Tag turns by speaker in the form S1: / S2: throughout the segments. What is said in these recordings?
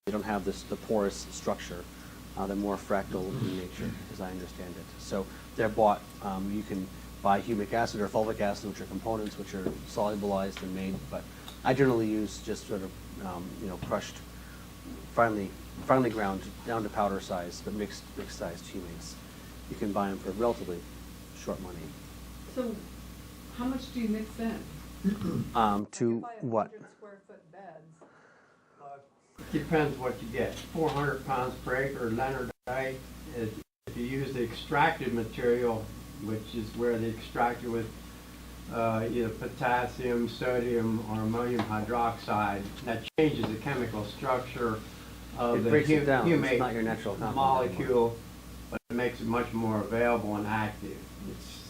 S1: They don't have the porous structure. They're more fractal in nature, as I understand it. So they're bought, you can buy humic acid or fulvic acid, which are components which are solubilized and made, but I generally use just sort of, crushed, finely ground down to powder size, but mixed sized humates. You can buy them for relatively short money.
S2: So how much do you mix in?
S1: To what?
S3: 100 square foot beds.
S4: Depends what you get. 400 pounds per acre Leonardite. If you use the extracted material, which is where they extract it with either potassium, sodium, or ammonium hydroxide, that changes the chemical structure of the
S1: breaks it down. It's
S4: humate
S1: not your natural compound
S4: molecule, but it makes it much more available and active.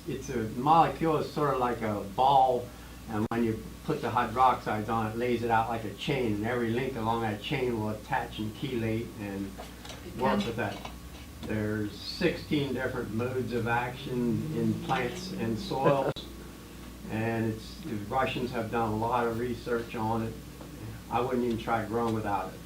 S4: It's a molecule is sort of like a ball, and when you put the hydroxides on it, lays it out like a chain, and every link along that chain will attach and chelate and work with that. There's 16 different modes of action in plants and soils, and the Russians have done a lot of research on it. I wouldn't even try growing without it.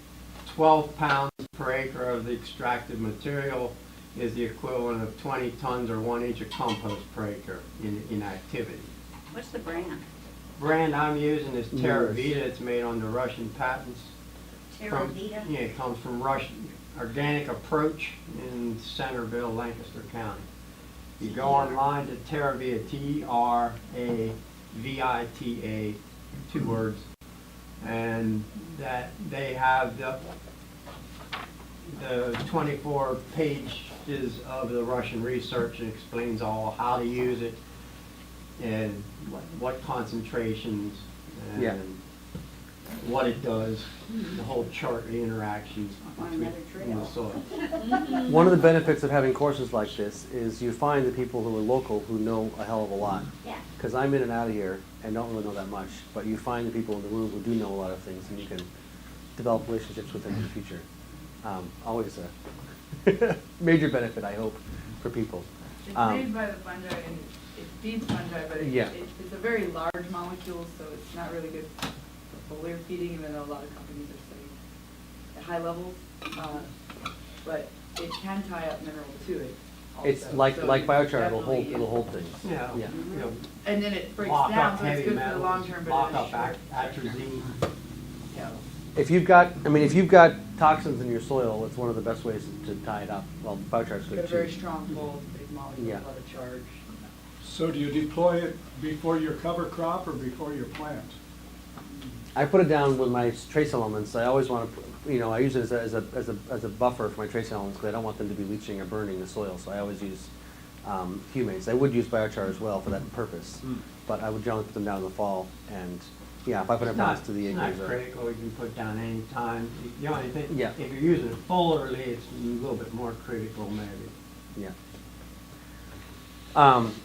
S4: 12 pounds per acre of the extracted material is the equivalent of 20 tons or 1 inch of compost per acre in activity.
S3: What's the brand?
S4: Brand I'm using is TerraVita. It's made under Russian patents.
S3: TerraVita?
S4: Yeah, it comes from Russian Organic Approach in Centerville, Lancaster County. You go online to TerraVita, TerraVita, 2 words, and that they have the 24 pages of the Russian research and explains all how to use it and what concentrations and what it does, the whole chart, the interactions between the soil.
S1: One of the benefits of having courses like this is you find the people who are local who know a hell of a lot.
S3: Yeah.
S1: Because I'm in and out of here and don't really know that much, but you find the people in the room who do know a lot of things, and you can develop relationships with them in the future. Always a major benefit, I hope, for people.
S2: It's made by the fungi and it feeds fungi, but it's a very large molecule, so it's not really good for foliar feeding, even though a lot of companies are studying at high levels. But it can tie up mineral to it also.
S1: It's like biochar,
S2: Definitely,
S1: it'll hold things.
S4: Yeah.
S1: Yeah.
S4: You know,
S2: And then it breaks
S4: lock
S2: down,
S4: up
S2: so it's
S4: heavy
S2: good for the
S4: metals,
S2: long term, but
S4: lock
S2: in the
S4: up
S2: short.
S4: atrazine.
S2: Yeah.
S1: If you've got toxins in your soil, it's one of the best ways to tie it up. Well, biochar is
S2: It's got
S1: good
S2: a very
S1: too.
S2: strong hold, big molecule,
S1: Yeah.
S2: a lot of charge.
S5: So do you deploy it before your cover crop or before your plant?
S1: I put it down with my trace elements. I always want to, I use it as a buffer for my trace elements because I don't want them to be leaching or burning the soil. So I always use humates. I would use biochar as well for that purpose, but I would generally put them down in the fall. And yeah, 500 pounds to the
S4: It's
S1: acres.
S4: not critical, you can put down any time. The only thing,
S1: Yeah.
S4: if you're using it foliarly, it's a little bit more critical maybe.
S1: Yeah.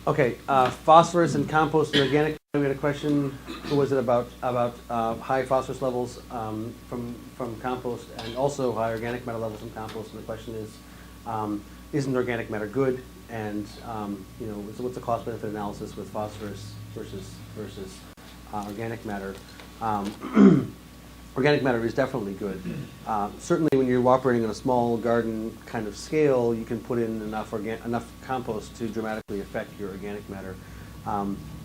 S1: Okay, phosphorus and compost and organic. We had a question. Who was it about high phosphorus levels from compost and also high organic matter levels from compost? And the question is, isn't organic matter good? And so what's the cost benefit analysis with phosphorus versus organic matter? Organic matter is definitely good. Certainly when you're operating on a small garden kind of scale, you can put in enough compost to dramatically affect your organic matter.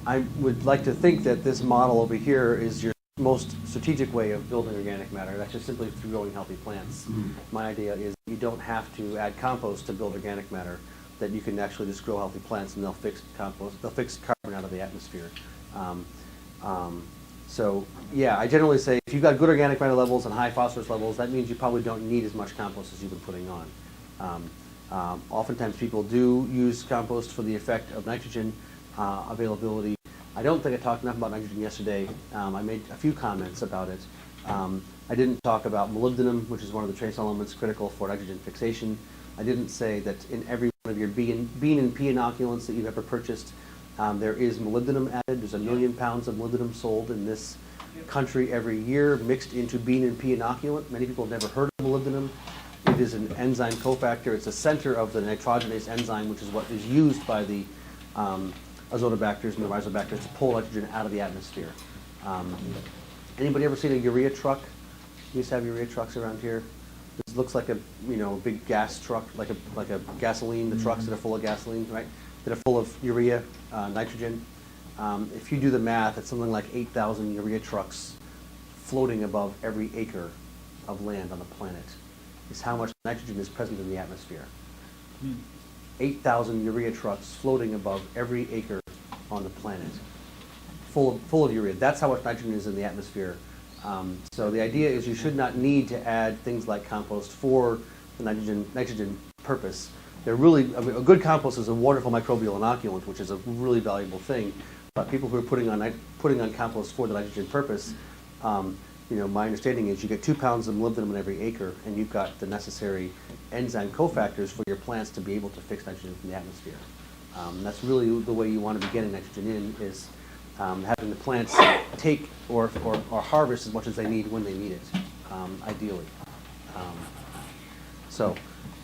S1: I would like to think that this model over here is your most strategic way of building organic matter. That's just simply through growing healthy plants. My idea is you don't have to add compost to build organic matter, that you can actually just grow healthy plants and they'll fix carbon out of the atmosphere. So yeah, I generally say if you've got good organic matter levels and high phosphorus levels, that means you probably don't need as much compost as you've been putting on. Oftentimes people do use compost for the effect of nitrogen availability. I don't think I talked enough about nitrogen yesterday. I made a few comments about it. I didn't talk about molybdenum, which is one of the trace elements critical for nitrogen fixation. I didn't say that in every one of your bean and pea inoculants that you've ever purchased, there is molybdenum added. There's 1 million pounds of molybdenum sold in this country every year, mixed into bean and pea inoculant. Many people have never heard of molybdenum. It is an enzyme cofactor. It's the center of the nitrogenase enzyme, which is what is used by the azotobacters and the rhizobacters to pull nitrogen out of the atmosphere. Anybody ever seen a urea truck? We used to have urea trucks around here. This looks like a, you know, big gas truck, like a gasoline, the trucks that are full of gasoline, right? That are full of urea, nitrogen. If you do the math, it's something like 8,000 urea trucks floating above every acre of land on the planet, is how much nitrogen is present in the atmosphere. 8,000 urea trucks floating above every acre on the planet, full of urea. That's how much nitrogen is in the atmosphere. So the idea is you should not need to add things like compost for the nitrogen purpose. They're really, I mean, a good compost is a wonderful microbial inoculant, which is a really valuable thing. But people who are putting on compost for the nitrogen purpose, you know, my understanding is you get 2 pounds of molybdenum in every acre, and you've got the necessary enzyme cofactors for your plants to be able to fix nitrogen from the atmosphere. That's really the way you want to be getting nitrogen in, is having the plants take or harvest as much as they need when they need it, ideally. So,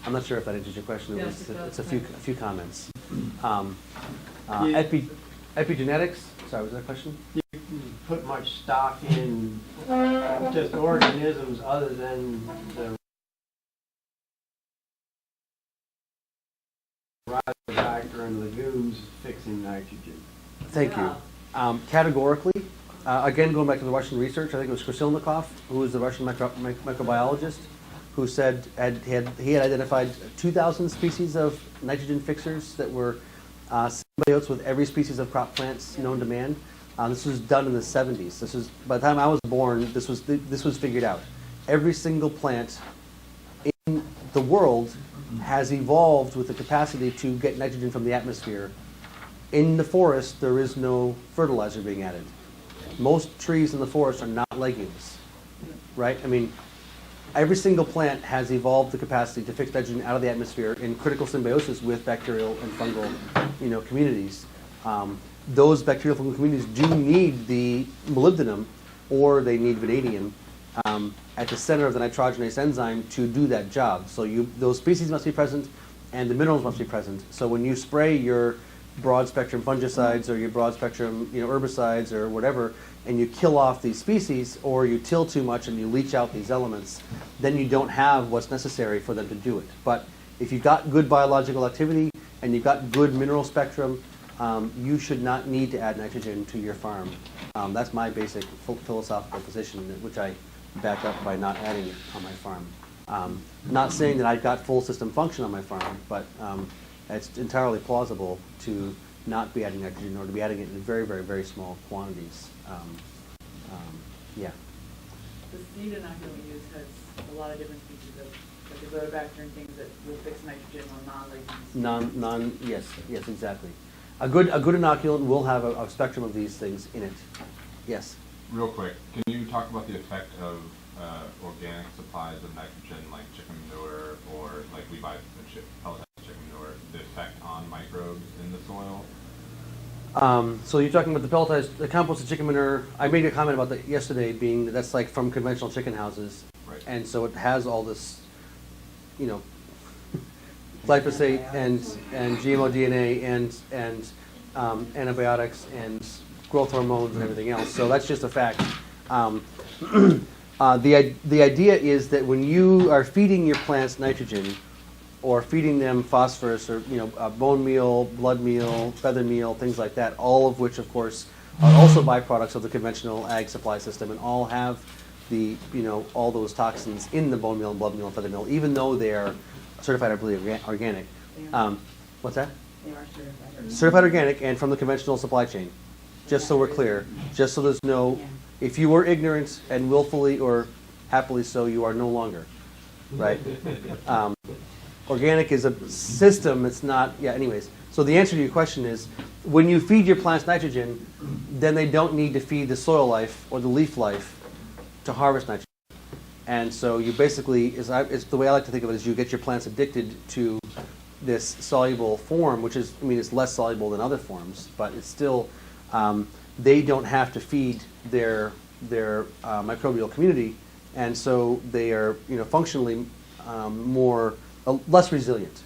S1: I'm not sure if that answers your question.
S2: Yes, it does.
S1: It's a few comments.
S4: Yeah.
S1: Epigenetics. Sorry, was that a question?
S4: You put much stock in just organisms other than the rhizobacter and legumes fixing nitrogen.
S1: Thank you. Categorically, again, going back to the Russian research, I think it was Krasilnikov, who was the Russian microbiologist, who said he had identified 2,000 species of nitrogen fixers that were symbiotes with every species of crop plants known to man. This was done in the 70s. This was, by the time I was born, this was figured out. Every single plant in the world has evolved with the capacity to get nitrogen from the atmosphere. In the forest, there is no fertilizer being added. Most trees in the forest are not legumes, right? I mean, every single plant has evolved the capacity to fix nitrogen out of the atmosphere in critical symbiosis with bacterial and fungal, you know, communities. Those bacterial fungal communities do need the molybdenum, or they need vanadium at the center of the nitrogenase enzyme to do that job. So those species must be present, and the minerals must be present. So when you spray your broad spectrum fungicides or your broad spectrum, you know, herbicides or whatever, and you kill off these species, or you till too much and you leach out these elements, then you don't have what's necessary for them to do it. But if you've got good biological activity and you've got good mineral spectrum, you should not need to add nitrogen to your farm. That's my basic philosophical position, which I back up by not adding it on my farm. Not saying that I've got full system function on my farm, but it's entirely plausible to not be adding nitrogen, or to be adding it in very, very, very small quantities. Yeah.
S2: The seed inoculant we use has a lot of different species of, like azotobacter and things that will fix nitrogen on non-legumes.
S1: Yes, exactly. A good inoculant will have a spectrum of these things in it. Yes.
S6: Real quick, can you talk about the effect of organic supplies of nitrogen, like chicken manure, or like we buy pelletized chicken manure, the effect on microbes in the soil?
S1: So you're talking about the composted chicken manure. I made a comment about that yesterday, being that that's like from conventional chicken houses.
S6: Right.
S1: And so it has all this, you know, glyphosate and GMO DNA and antibiotics and growth hormones and everything else. So that's just a fact. The idea is that when you are feeding your plants nitrogen, or feeding them phosphorus, or, you know, bone meal, blood meal, feather meal, things like that, all of which, of course, are also byproducts of the conventional ag supply system, and all have the, you know, all those toxins in the bone meal and blood meal and feather meal, even though they are certified, I believe, organic. What's that?
S2: They are certified.
S1: Certified organic and from the conventional supply chain. Just so we're clear, just so there's no, if you were ignorant and willfully or happily so, you are no longer, right? Organic is a system, it's not, yeah, anyways. So the answer to your question is, when you feed your plants nitrogen, then they don't need to feed the soil life or the leaf life to harvest nitrogen. And so you basically, it's the way I like to think of it, is you get your plants addicted to this soluble form, which is, I mean, it's less soluble than other forms, but it's still, they don't have to feed their microbial community, and so they are, you know, functionally less resilient.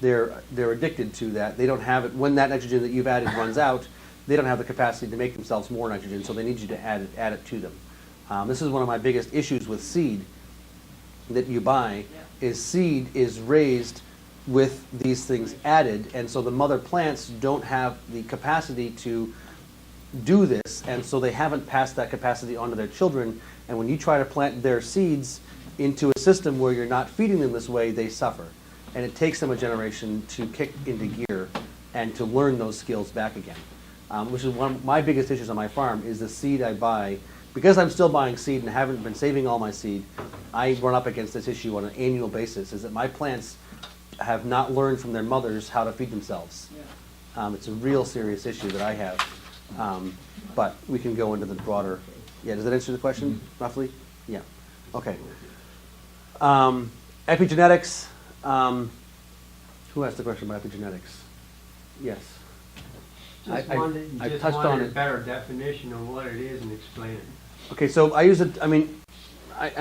S1: They're addicted to that. They don't have it when that nitrogen that you've added runs out. They don't have the capacity to make themselves more nitrogen, so they need you to add it to them. This is one of my biggest issues with seed, that you buy is seed is raised with these things added, and so the mother plants don't have the capacity to do this, and so they haven't passed that capacity on to their children, and when you try to plant their seeds into a system where you're not feeding them this way, they suffer. And it takes them a generation to kick into gear and to learn those skills back again. Which is one of my biggest issues on my farm is the seed I buy. Because I'm still buying seed and haven't been saving all my seed, I run up against this issue on an annual basis, is that my plants have not learned from their mothers how to feed themselves. It's a real serious issue that I have. But we can go into the broader, does that answer the question, roughly? Yeah, okay. Epigenetics, who asked the question about epigenetics? Yes. I
S4: Just
S1: touched on
S4: wanted a
S1: it.
S4: better definition of what it is and explain it.
S1: Okay, so I use it, I'm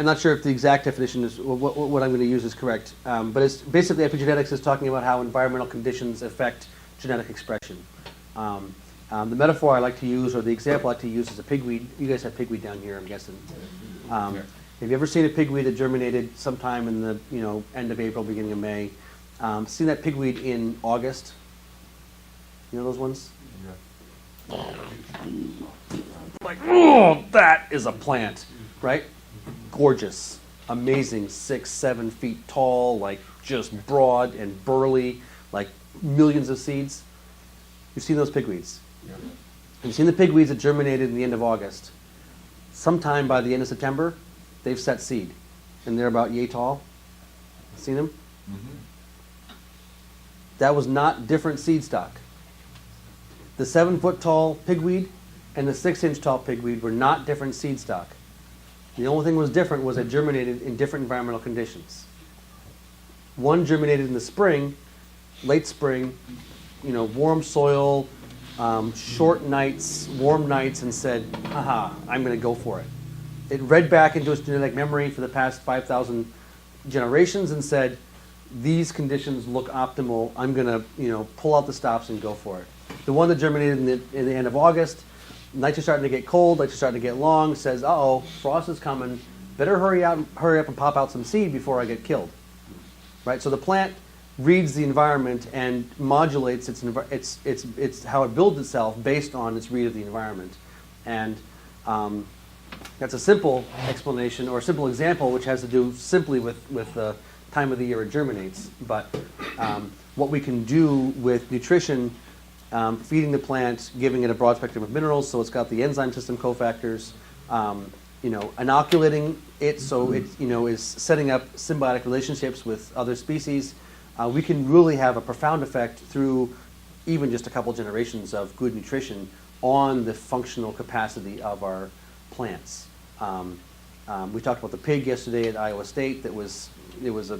S1: not sure if the exact definition is, what I'm going to use is correct, but it's basically epigenetics is talking about how environmental conditions affect genetic expression. The metaphor I like to use, or the example I like to use, is a pigweed. You guys have pigweed down here, I'm guessing. Have you ever seen a pigweed that germinated sometime in the end of April, beginning of May? Seen that pigweed in August? You know those ones? Like, oh, that is a plant, right? Gorgeous, amazing, 6-7 feet tall, like just broad and burly, like millions of seeds. You've seen those pigweeds. You've seen the pigweeds that germinated in the end of August. Sometime by the end of September, they've set seed, and they're about yay tall. Seen them? That was not different seed stock. The 7-foot tall pigweed and the 6-inch tall pigweed were not different seed stock. The only thing that was different was it germinated in different environmental conditions. One germinated in the spring, late spring, warm soil, short nights, warm nights, and said, haha, I'm going to go for it. It read back into its genetic memory for the past 5,000 generations and said, these conditions look optimal, I'm going to pull out the stops and go for it. The one that germinated in the end of August, nights are starting to get cold, nights are starting to get long, says, uh-oh, frost is coming, better hurry up and pop out some seed before I get killed. Right? So the plant reads the environment and modulates its how it builds itself based on its read of the environment. And that's a simple explanation or a simple example which has to do simply with the time of the year it germinates. But what we can do with nutrition, feeding the plant, giving it a broad spectrum of minerals, so it's got the enzyme system cofactors, inoculating it so it is setting up symbiotic relationships with other species. We can really have a profound effect through even just a couple generations of good nutrition on the functional capacity of our plants. We talked about the pig yesterday at Iowa State. It was a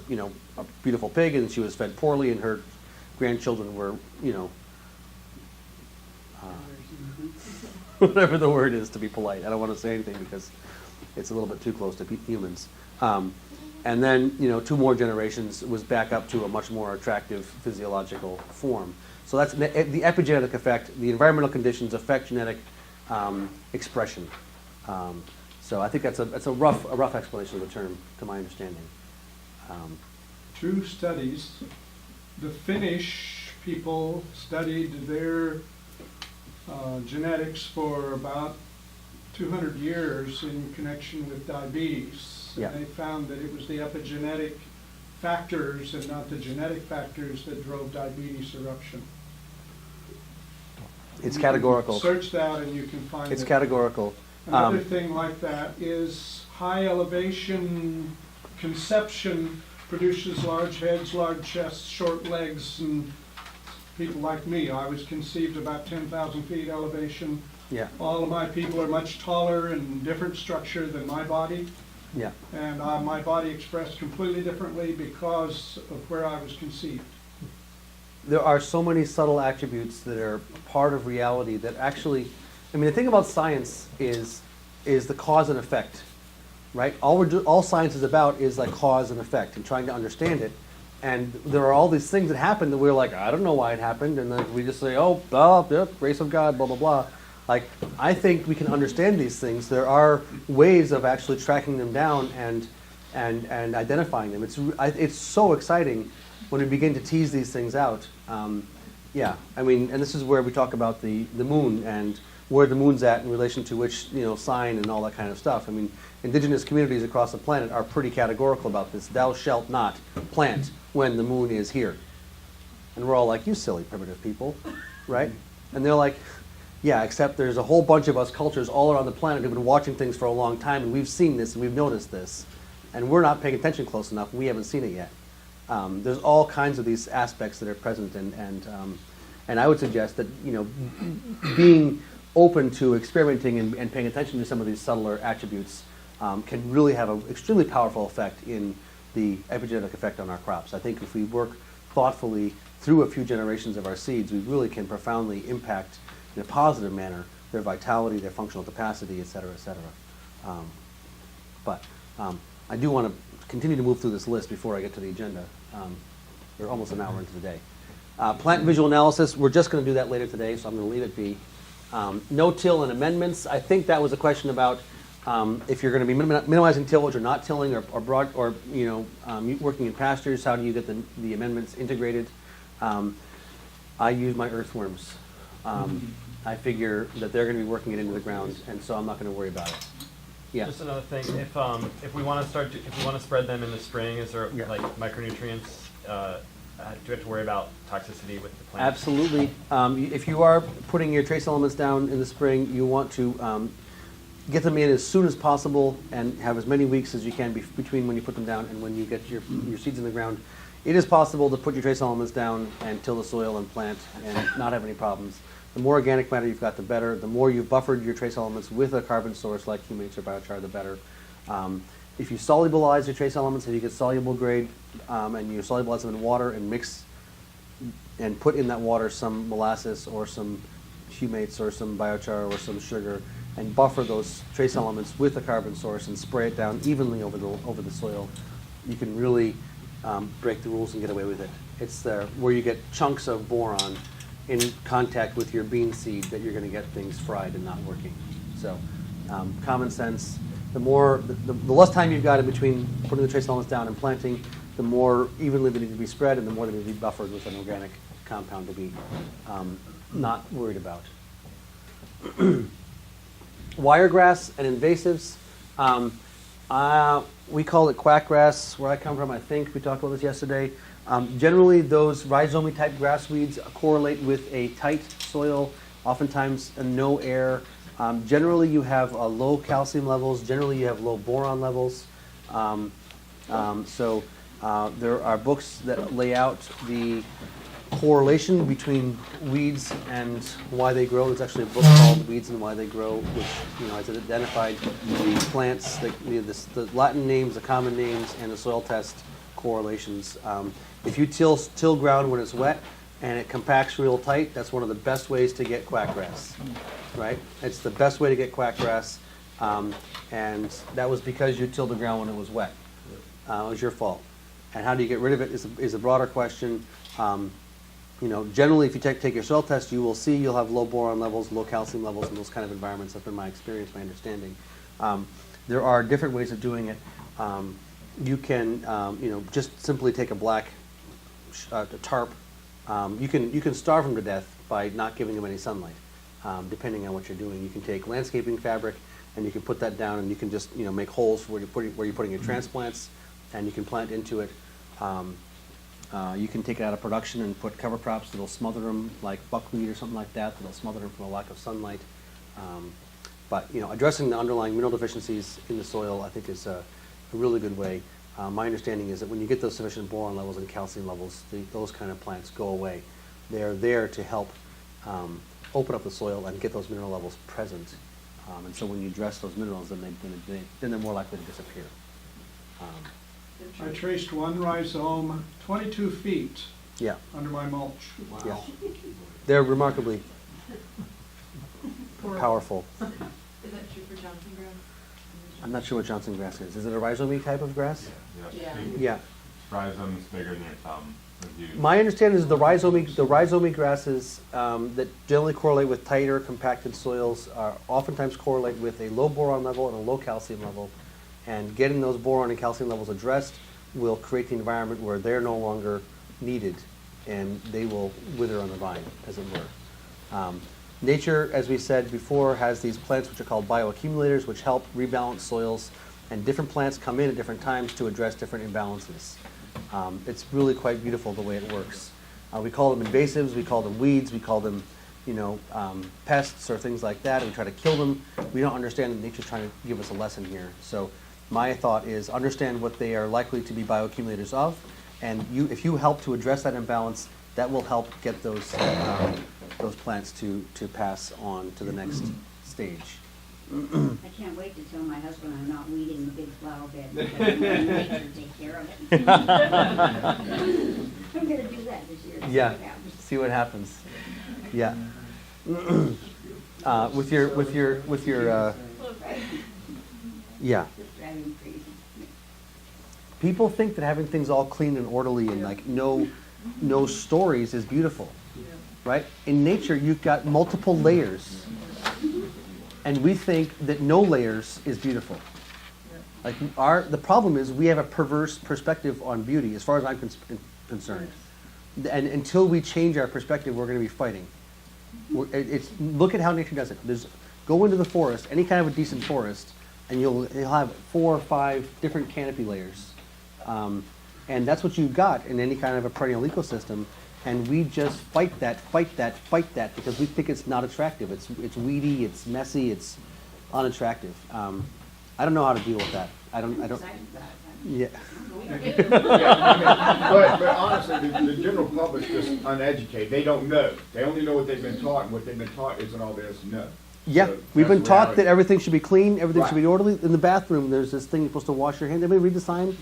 S1: beautiful pig, and she was fed poorly, and her grandchildren were whatever the word is to be polite. I don't want to say anything because it's a little bit too close to humans. And then 2 more generations was back up to a much more attractive physiological form. So that's the epigenetic effect. The environmental conditions affect genetic expression. So I think that's a rough explanation of the term, to my understanding.
S5: 2 studies. The Finnish people studied their genetics for about 200 years in connection with diabetes.
S1: Yeah.
S5: And they found that it was the epigenetic factors and not the genetic factors that drove diabetes eruption.
S1: It's
S5: You
S1: categorical.
S5: can search that and you can find
S1: It's
S5: it.
S1: categorical.
S5: Another thing like that is high elevation conception produces large heads, large chests, short legs, and people like me. I was conceived about 10,000 feet elevation.
S1: Yeah,
S5: All of my people are much taller and different structure than my body,
S1: yeah.
S5: and my body expressed completely differently because of where I was conceived.
S1: There are so many subtle attributes that are part of reality that actually, the thing about science is the cause and effect, right? All science is about is like cause and effect and trying to understand it. And there are all these things that happen that we're like, I don't know why it happened, and then we just say, oh, grace of God, blah, blah, blah. Like, I think we can understand these things. There are ways of actually tracking them down and identifying them. It's so exciting when we begin to tease these things out. Yeah, I mean, and this is where we talk about the moon and where the moon's at in relation to which, sign and all that kind of stuff. I mean, indigenous communities across the planet are pretty categorical about this. Thou shalt not plant when the moon is here. And we're all like, you silly primitive people, right? And they're like, yeah, except there's a whole bunch of us cultures all around the planet who've been watching things for a long time, and we've seen this and we've noticed this. And we're not paying attention close enough, we haven't seen it yet. There's all kinds of these aspects that are present, and I would suggest that, being open to experimenting and paying attention to some of these subtler attributes can really have an extremely powerful effect in the epigenetic effect on our crops. I think if we work thoughtfully through a few generations of our seeds, we really can profoundly impact in a positive manner their vitality, their functional capacity, et cetera, et cetera. But I do want to continue to move through this list before I get to the agenda. We're almost an hour into the day. Plant visual analysis, we're just going to do that later today, so I'm going to leave it be. No-till and amendments, I think that was a question about if you're going to be minimizing tillage or not tilling or working in pastures, how do you get the amendments integrated? I use my earthworms. I figure that they're going to be working it into the ground, and so I'm not going to worry about it. Yeah.
S7: Just another thing, if we want to spread them in the spring, is there
S1: Yeah.
S7: like micronutrients? Do we have to worry about toxicity with the plant?
S1: Absolutely. If you are putting your trace elements down in the spring, you want to get them in as soon as possible and have as many weeks as you can between when you put them down and when you get your seeds in the ground. It is possible to put your trace elements down and till the soil and plant and not have any problems. The more organic matter you've got, the better. The more you've buffered your trace elements with a carbon source like humates or biochar, the better. If you solubilize your trace elements, if you get soluble grade and you solubilize them in water and mix and put in that water some molasses or some humates or some biochar or some sugar and buffer those trace elements with a carbon source and spray it down evenly over the soil, you can really break the rules and get away with it. It's where you get chunks of boron in contact with your bean seed that you're going to get things fried and not working. So common sense. The less time you've got in between putting the trace elements down and planting, the more evenly they need to be spread and the more they need to be buffered with an organic compound to be not worried about. Wiregrass and invasives. We call it quackgrass where I come from. I think we talked about this yesterday. Generally, those rhizomy type grass weeds correlate with a tight soil, oftentimes no air. Generally, you have low calcium levels. Generally, you have low boron levels. So there are books that lay out the correlation between weeds and why they grow. There's actually a book called Weeds and Why They Grow, which has identified the plants, the Latin names, the common names, and the soil test correlations. If you till ground when it's wet and it compacts real tight, that's one of the best ways to get quackgrass, right? It's the best way to get quackgrass, and that was because you tilled the ground when it was wet. It was your fault. And how do you get rid of it is a broader question. Generally, if you take your soil test, you will see you'll have low boron levels, low calcium levels in those kind of environments. That's been my experience, my understanding. There are different ways of doing it. You can, just simply take a black tarp. You can starve them to death by not giving them any sunlight, depending on what you're doing. You can take landscaping fabric and you can put that down, and you can just make holes where you're putting your transplants, and you can plant into it. You can take it out of production and put cover crops that'll smother them, like buckwheat or something like that, that'll smother them from a lack of sunlight. But addressing the underlying mineral deficiencies in the soil, I think, is a really good way. My understanding is that when you get those sufficient boron levels and calcium levels, those kind of plants go away. They're there to help open up the soil and get those mineral levels present. And so when you address those minerals, then they're more likely to disappear.
S5: I traced one rhizome 22 feet
S1: Yeah,
S5: under my mulch.
S1: yeah. They're remarkably powerful.
S2: Is that true for Johnson grass?
S1: I'm not sure what Johnson grass is. Is it a rhizome type of grass?
S2: Yeah.
S1: Yeah.
S6: Rhizomes bigger than your thumb.
S1: My understanding is the rhizomy grasses that generally correlate with tighter, compacted soils oftentimes correlate with a low boron level and a low calcium level. And getting those boron and calcium levels addressed will create the environment where they're no longer needed and they will wither on the vine, as it were. Nature, as we said before, has these plants which are called bioaccumulators, which help rebalance soils, and different plants come in at different times to address different imbalances. It's really quite beautiful the way it works. We call them invasives, we call them weeds, we call them, pests or things like that, and we try to kill them. We don't understand that nature's trying to give us a lesson here. So my thought is understand what they are likely to be bioaccumulators of, and if you help to address that imbalance, that will help get those plants to pass on to the next stage.
S3: I can't wait to tell my husband I'm not weeding the big flower bed because I'm going to nature to take care of it. I'm going to do that this year.
S1: Yeah.
S3: See what happens.
S1: See what happens. Yeah. With your
S3: Right?
S1: yeah.
S3: Just driving me crazy.
S1: People think that having things all clean and orderly and like no stories is beautiful, right? In nature, you've got multiple layers, and we think that no layers is beautiful. Like the problem is we have a perverse perspective on beauty, as far as I'm concerned. And until we change our perspective, we're going to be fighting. Look at how nature does it. Go into the forest, any kind of a decent forest, and you'll have 4 or 5 different canopy layers. And that's what you've got in any kind of a perennial ecosystem. And we just fight that because we think it's not attractive. It's weedy, it's messy, it's unattractive. I don't know how to deal with that. I don't.
S3: Excited about it.
S1: Yeah.
S8: But honestly, the general public's just uneducated. They don't know. They only know what they've been taught, and what they've been taught isn't all there is to know.
S1: Yeah,
S8: So
S1: we've
S8: that's
S1: been
S8: the
S1: taught
S8: reality.
S1: that everything should be clean, everything should be
S8: Right.
S1: orderly. In the bathroom, there's this thing you're supposed to wash your hands. Everybody read the sign?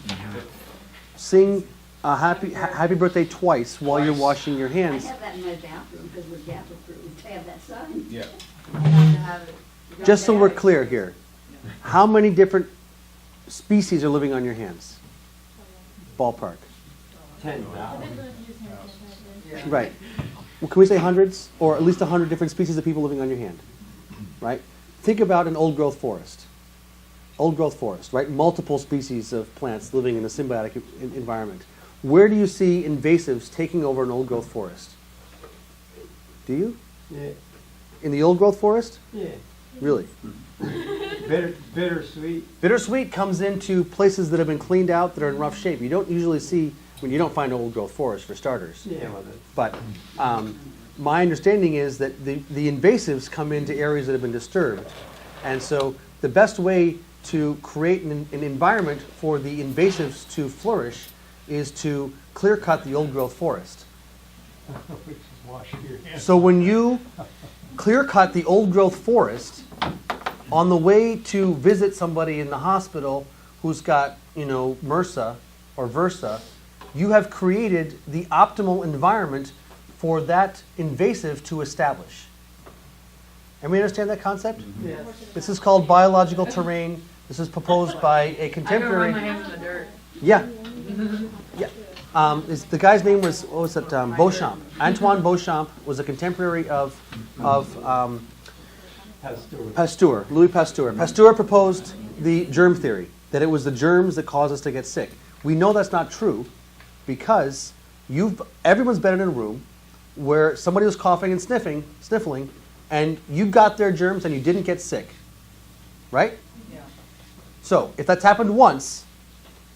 S1: Sing happy birthday twice while you're washing your
S3: I
S1: hands.
S3: have that in my bathroom because we're gap approved to have that sign.
S8: Yeah.
S2: You have to have it. You have
S1: Just so
S2: to
S1: we're
S2: have it.
S1: clear here, how many different species are living on your hands? Ballpark.
S4: 10,000.
S2: Yeah.
S1: Right. Well, can we say hundreds? Or at least 100 different species of people living on your hand? Right? Think about an old growth forest. Old growth forest, right? Multiple species of plants living in a symbiotic environment. Where do you see invasives taking over an old growth forest? Do you?
S4: Yeah,
S1: In the old growth forest?
S4: yeah.
S1: Really?
S4: Bittersweet.
S1: Bittersweet comes into places that have been cleaned out that are in rough shape. You don't usually see, you don't find old growth forest for starters.
S4: Yeah, well,
S1: But my understanding is that the invasives come into areas that have been disturbed. And so the best way to create an environment for the invasives to flourish is to clear cut the old growth forest. So when you clear cut the old growth forest, on the way to visit somebody in the hospital who's got, MRSA or VRSA, you have created the optimal environment for that invasive to establish. Everybody understand that concept?
S2: Yes.
S1: This is called biological terrain. This is proposed by a
S2: I go run
S1: contemporary.
S2: my hands in the dirt.
S1: Yeah. Yeah. The guy's name was, what was it, Beauchamp. Antoine Beauchamp was a contemporary of Pasteur, Louis Pasteur. Pasteur proposed the germ theory, that it was the germs that cause us to get sick. We know that's not true because everyone's been in a room where somebody was coughing and sniffling, and you got their germs and you didn't get sick, right?
S2: Yeah.
S1: So if that's happened once,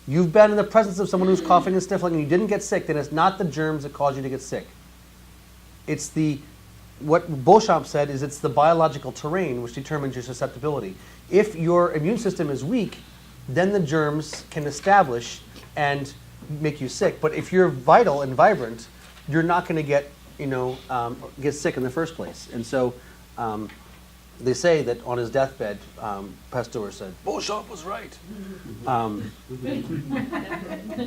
S1: you've been in the presence of someone who's coughing and sniffling and you didn't get sick, then it's not the germs that cause you to get sick. It's what Beauchamp said is it's the biological terrain which determines your susceptibility. If your immune system is weak, then the germs can establish and make you sick. But if you're vital and vibrant, you're not going to get sick in the first place. And so they say that on his deathbed, Pasteur said, Beauchamp was right.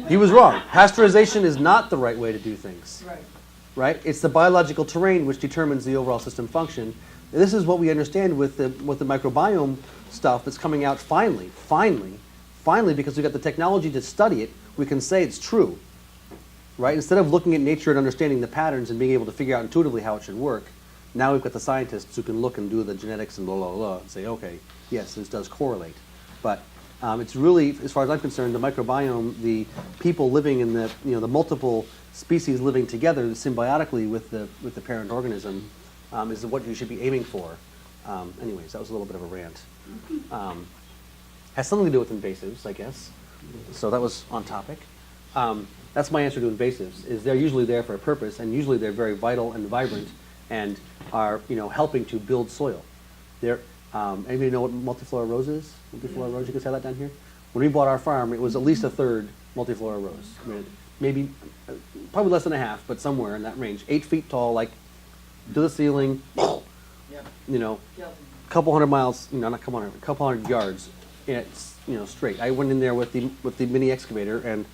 S1: He was wrong. Pasteurization is not the right way to do things.
S2: Right.
S1: Right? It's the biological terrain which determines the overall system function. And this is what we understand with the microbiome stuff that's coming out finally, because we've got the technology to study it, we can say it's true. Right? Instead of looking at nature and understanding the patterns and being able to figure out intuitively how it should work, now we've got the scientists who can look and do the genetics and blah, blah, blah, and say, okay, yes, this does correlate. But It's really, as far as I'm concerned, the microbiome, the people living in the, the multiple species living together symbiotically with the parent organism, is what you should be aiming for. Anyways, that was a little bit of a rant. Has something to do with invasives, I guess. So that was on topic. That's my answer to invasives, is they're usually there for a purpose, and usually they're very vital and vibrant and are, helping to build soil. They're, anybody know what multiflora rose is? Multiflora rose, you can say that down here? When we bought our farm, it was at least a third multiflora rose. I mean, maybe, probably less than a half, but somewhere in that range. 8 feet tall, like, to the ceiling, couple hundred miles, not a couple hundred yards, and it's, straight. I went in there with the mini excavator, and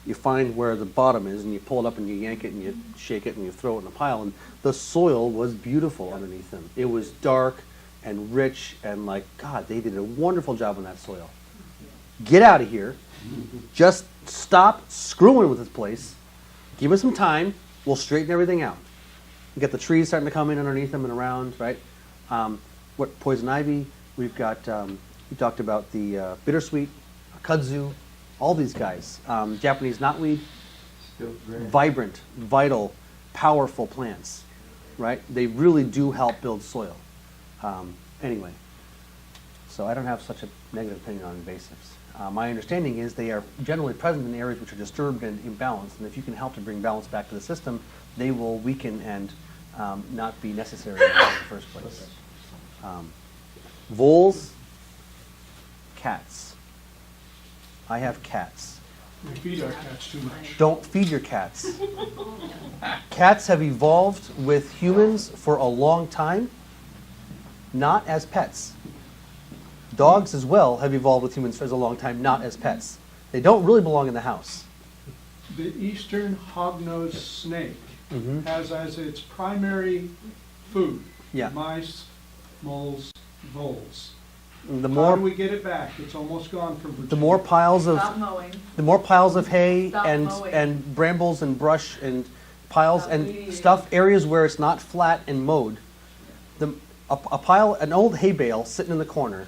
S1: you find where the bottom is, and you pull it up, and you yank it, and you shake it, and you throw it in a pile, and the soil was beautiful underneath them. It was dark and rich, and like, God, they did a wonderful job on that soil. Get out of here. Just stop screwing with this place. Give us some time. We'll straighten everything out. Get the trees starting to come in underneath them and around, right? What poison ivy? We've got, we talked about the bittersweet, kudzu, all these guys. Japanese knotweed,
S4: Still great.
S1: vibrant, vital, powerful plants, right? They really do help build soil. Anyway, so I don't have such a negative opinion on invasives. My understanding is they are generally present in areas which are disturbed and imbalanced, and if you can help to bring balance back to the system, they will weaken and not be necessary in the first place. Voles, cats. I have cats.
S5: We feed our cats too much.
S1: Don't feed your cats. Cats have evolved with humans for a long time, not as pets. Dogs as well have evolved with humans for a long time, not as pets. They don't really belong in the house.
S5: The eastern hognose snake
S1: Mhm.
S5: has as its primary food
S1: Yeah.
S5: mice, moles, voles.
S1: The
S5: How
S1: more
S5: do we get it back? It's almost gone from Virginia.
S1: the more piles of
S2: Stop mowing.
S1: hay
S2: Stop
S1: and
S2: mowing.
S1: brambles and brush and piles
S2: Stop
S1: and
S2: weeding.
S1: stuff, areas where it's not flat and mowed, a pile, an old hay bale sitting in the corner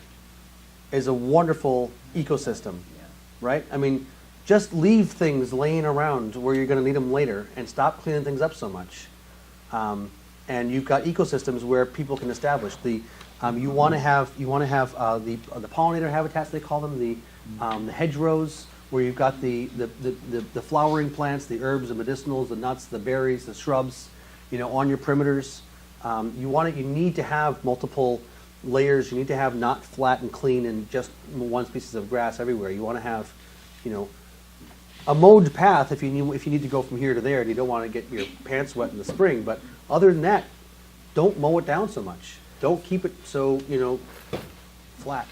S1: is a wonderful ecosystem, right? I mean, just leave things laying around where you're going to need them later and stop cleaning things up so much. And you've got ecosystems where people can establish the. You want to have the pollinator habitats, they call them, the hedgerows, where you've got the flowering plants, the herbs, the medicinals, the nuts, the berries, the shrubs, on your perimeters. You need to have multiple layers. You need to have not flat and clean and just one species of grass everywhere. You want to have, a mowed path if you need to go from here to there and you don't want to get your pants wet in the spring. But other than that, don't mow it down so much. Don't keep it so, flat.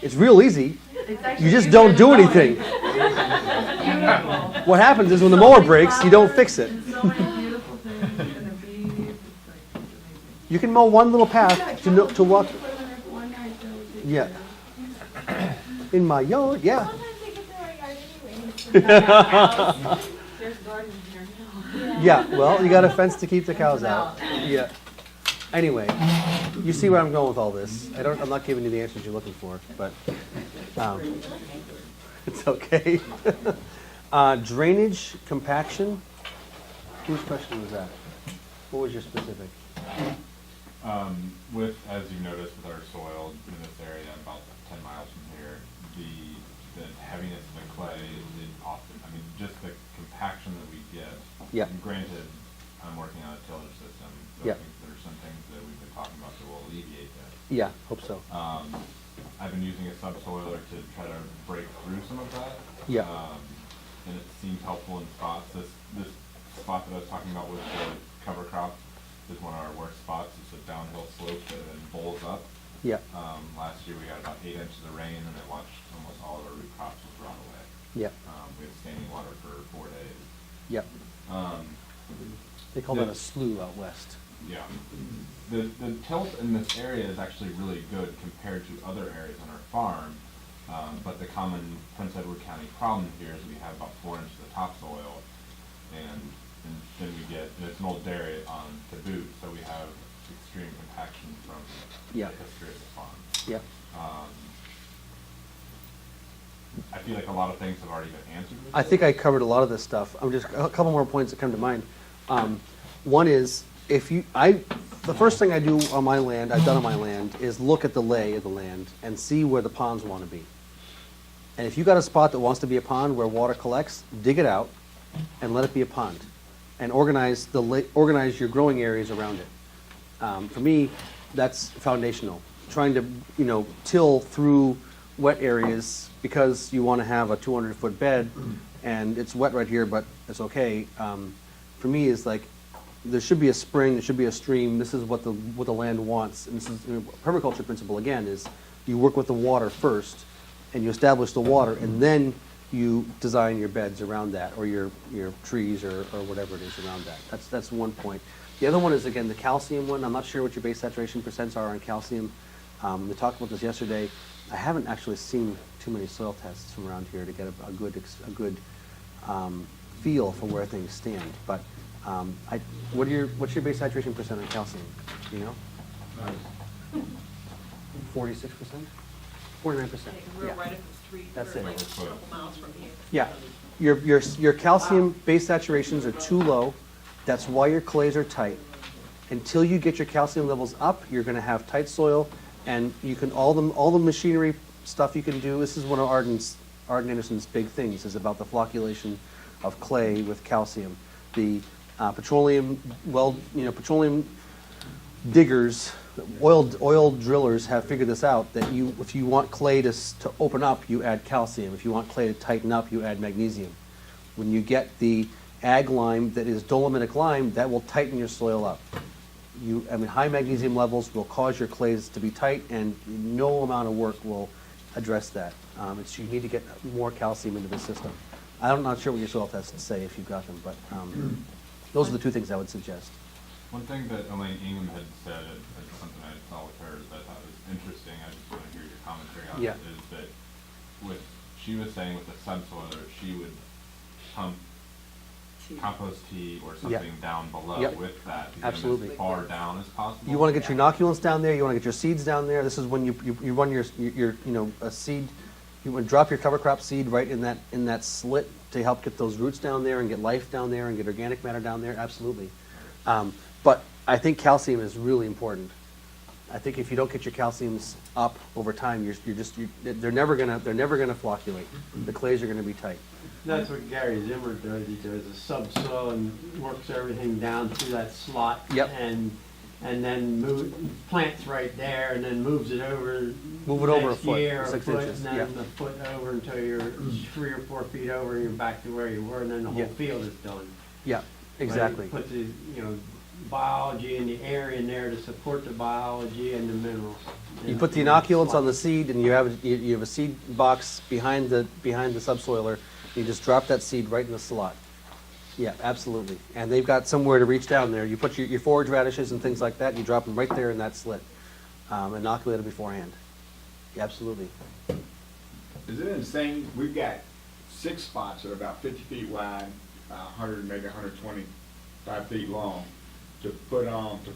S1: It's real easy.
S2: It's actually
S1: You just
S2: easier
S1: don't
S2: than
S1: do
S2: mowing.
S1: anything.
S2: Beautiful.
S1: What happens is when the mower breaks, you don't fix it.
S2: And so many beautiful things, and the bees, it's like, it's amazing.
S1: You can mow one little path to walk. Yeah. In my yard, yeah.
S9: Sometimes they get to our yard anyway.
S2: There's gardens here now.
S1: Yeah, well, you got a fence to keep the cows out. Yeah. Anyway, you see where I'm going with all this. I'm not giving you the answers you're looking for, but it's okay. Drainage, compaction. Whose question was that? What was your specific?
S6: As you noticed with our soil in this area, about 10 miles from here, the heaviness of the clay is often, just the compaction that we get.
S1: Yeah.
S6: And granted, I'm working on a tillage system, so
S1: Yeah.
S6: I think there's some things that we've been talking about that will alleviate that.
S1: Yeah, hope so.
S6: I've been using a subsoiler to try to break through some of that.
S1: Yeah.
S6: And it seems helpful in spots. This spot that I was talking about with the cover crop is one of our worst spots. It's a downhill slope that then bowls up.
S1: Yeah,
S6: Last year we got about 8 inches of rain and it watched almost all of our root crops was rot away.
S1: yeah,
S6: We had standing water for 4 days.
S1: yeah. They call that a slough out west.
S6: Yeah. The tilt in this area is actually really good compared to other areas on our farm. But the common Prince Edward County problem here is we have about 4 inches of topsoil, and then we get, and it's an old dairy on to boot, so we extreme compaction from
S1: Yeah.
S6: the history of the pond.
S1: Yeah.
S6: I feel like a lot of things have already been answered with
S1: I
S6: this.
S1: think I covered a lot of this stuff. I'm just, a couple more points that come to mind. One is, the first thing I do on my land, I've done on my land, is look at the lay of the land and see where the ponds want to be. And if you got a spot that wants to be a pond where water collects, dig it out and let it be a pond. And organize your growing areas around it. For me, that's foundational. Trying to, till through wet areas because you want to have a 200-foot bed and it's wet right here, but it's okay. For me, is like, there should be a spring, there should be a stream. This is what the land wants. And this is, permaculture principle, again, is you work with the water first and you establish the water and then you design your beds around that, or your trees or whatever it is around that. That's one point. The other one is, again, the calcium one. I'm not sure what your base saturation percents are on calcium. We talked about this yesterday. I haven't actually seen too many soil tests from around here to get a good feel for where things stand. But what's your base saturation percent on calcium? Do you know? 46%? 49%.
S9: We're
S1: Yeah.
S9: right up the street.
S1: That's
S9: We're
S1: it.
S9: like a couple miles from here.
S1: Yeah, your calcium base saturations are too low. That's why your clays are tight. Until you get your calcium levels up, you're going to have tight soil, and you can all the machinery stuff you can do. This is one of Arden Anderson's big things, is about the flocculation of clay with calcium. The petroleum diggers, oil drillers have figured this out, that if you want clay to open up, you add calcium. If you want clay to tighten up, you add magnesium. When you get the ag lime that is dolomitic lime, that will tighten your soil up. High magnesium levels will cause your clays to be tight, and no amount of work will address that. You need to get more calcium into the system. I'm not sure what your soil tests say if you've got them, but those are the two things I would suggest.
S6: One thing that Elaine Ingham had said, and something I saw with her that I thought was interesting, I just want to hear your commentary on
S1: Yeah.
S6: it, is that she was saying with the subsoiler, she would pump compost tea or something down below
S1: Yep.
S6: with that, to get
S1: Absolutely.
S6: them as far down as possible.
S1: You want to get your inoculants down there. You want to get your seeds down there. This is when you run your a seed. You want to drop your cover crop seed right in that slit to help get those roots down there and get life down there and get organic matter down there. Absolutely. But I think calcium is really important. I think if you don't get your calciums up over time, they're never gonna flocculate. The clays are gonna be tight.
S4: That's what Gary Zimmer does. He does a subsoil and works everything down through that slot.
S1: Yep.
S4: And then plants right there, and then moves it over.
S1: Move it over a
S4: next
S1: foot,
S4: year,
S1: 6
S4: foot,
S1: inches,
S4: and then
S1: yeah.
S4: a foot over until you're 3 or 4 feet over, and you're back to where you were, and then the whole
S1: Yeah.
S4: field is done.
S1: Yeah, exactly.
S4: But he puts the biology and the air in there to support the biology and the minerals.
S1: You put the inoculants on the seed, and you have a seed box behind the subsoiler. You just drop that seed right in the slot. Yeah, absolutely. And they've got somewhere to reach down there. You put your forage radishes and things like that, and you drop them right there in that slit. Inoculate them beforehand. Yeah, absolutely.
S8: Is it insane? We've got 6 spots that are about 50 feet wide, 100, maybe 125 feet long, to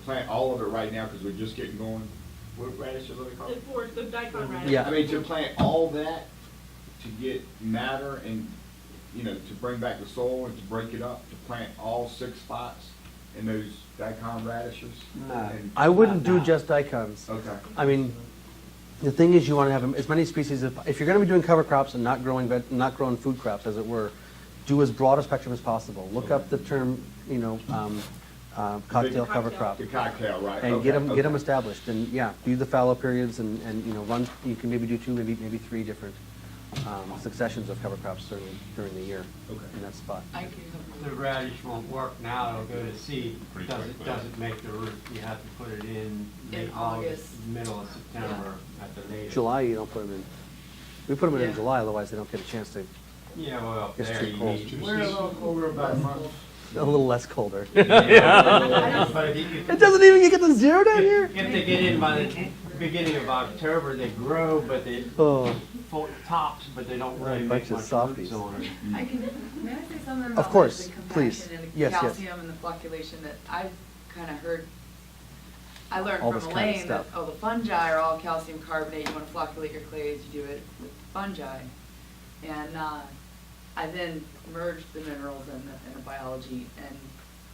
S8: plant all of it right now, because we're just getting going. What radishes are they called?
S9: The daikon radish.
S1: Yeah.
S8: I mean, to plant all that, to get matter and, to bring back the soil and to break it up, to plant all 6 spots in those daikon radishes?
S4: No.
S8: And-
S1: I wouldn't do
S4: No.
S1: just daikons.
S8: Okay.
S1: I mean, the thing is, you want to have as many species. If you're going to be doing cover crops and not growing food crops, as it were, do as broad a spectrum as possible. Look up the term, cocktail cover crop,
S8: The cocktail, right.
S1: and
S8: Okay,
S1: get them
S8: okay.
S1: established. And yeah, do the fallow periods and run. You can maybe do 2, maybe 3 different successions of cover crops during the year
S8: Okay.
S1: in that spot.
S4: The radish won't work now, it'll go to seed.
S6: Pretty
S4: Doesn't
S6: quickly.
S4: make the root. You have to put it in
S2: In
S4: August,
S2: August.
S4: middle of September at the latest.
S1: July, you don't put them in. We put them in
S4: Yeah.
S1: July, otherwise they don't get a chance to.
S4: Yeah, well,
S1: It's
S4: there
S1: too
S4: you
S1: cold.
S4: need.
S8: We're a little colder about a month.
S1: A little less colder.
S4: But if you-
S1: It doesn't even get to 0 down here.
S4: If they get in by the beginning of October, they grow, but they
S1: Oh.
S4: full tops, but they don't really
S1: Bunch
S4: make
S1: of
S4: much
S1: softies.
S4: roots on it.
S2: May I say something
S1: Of
S2: about
S1: course,
S2: like, the
S1: please.
S2: compaction and the
S1: Yes, yes.
S2: calcium and the flocculation that I've kind of heard I learned
S1: all
S2: from
S1: this kind of
S2: Elaine that,
S1: stuff.
S2: oh, the fungi are all calcium carbonate, you wanna flocculate your clays, you do it with fungi. And, I then merged the minerals and the biology, and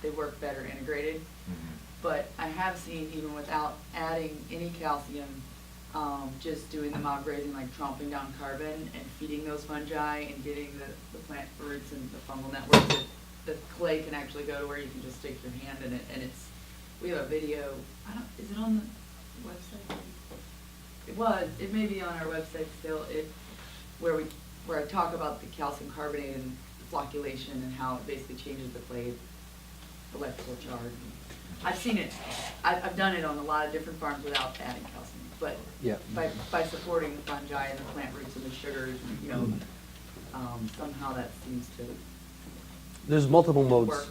S2: they work better integrated. But I have seen, even without adding any calcium, just doing the mob grazing, like tromping down carbon and feeding those fungi and getting the plant roots and the fungal networks, that the clay can actually go to where you can just stick your hand in it, and it's, we have a video, is it on the website? It may be on our website still, where I talk about the calcium carbonate and flocculation and how it basically changes the clay's electrical charge. I've seen it, I've done it on a lot of different farms without adding calcium, but
S1: Yeah.
S2: by supporting the fungi and the plant roots and the sugars, you know, somehow that seems to
S1: There's multiple modes.
S2: work.